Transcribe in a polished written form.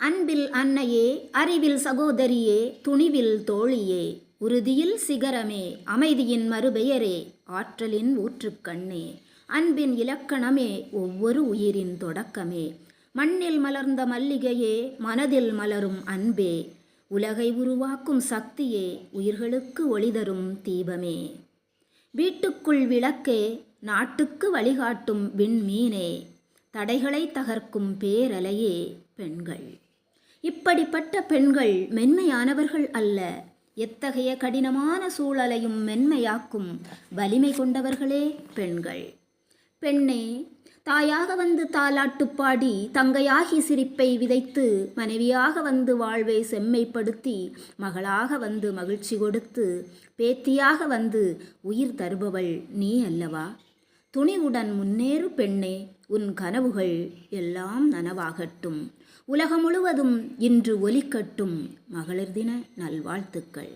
அன்பில் அன்னையே, அறிவில் சகோதரியே, துணிவில் தோழியே, உறுதியில் சிகரமே, அமைதியின் மறுபெயரே, ஆற்றலின் ஊற்றுக்கண்ணே, அன்பின் இலக்கணமே, ஒவ்வொரு உயிரின் தொடக்கமே, மண்ணில் மலர்ந்த மல்லிகையே, மனதில் மலரும் அன்பே, உலகை உருவாக்கும் சக்தியே, உயிர்களுக்கு ஒளிதரும் தீபமே, வீட்டுக்குள் விளக்கே, நாட்டுக்கு வழிகாட்டும் விண்மீனே, தடைகளை தகர்க்கும் பேரலையே பெண்கள். இப்படிப்பட்ட பெண்கள் மென்மையானவர்கள் அல்ல, எத்தகைய கடினமான சூழலையும் மென்மையாக்கும் வலிமை கொண்டவர்களே பெண்கள். பெண்ணே, தாயாக வந்து தாலாட்டுப்பாடி, தங்கையாகி சிரிப்பை விதைத்து, மனைவியாக வந்து வாழ்வை செம்மைப்படுத்தி, மகளாக வந்து மகிழ்ச்சி கொடுத்து, பேத்தியாக வந்து உயிர் தருபவள் நீ அல்லவா? துணிவுடன் முன்னேறு பெண்ணே, உன் கனவுகள் எல்லாம் நனவாகட்டும். உலகம் முழுவதும் இன்று ஒலிக்கட்டும் மகளிர் தின நல்வாழ்த்துக்கள்.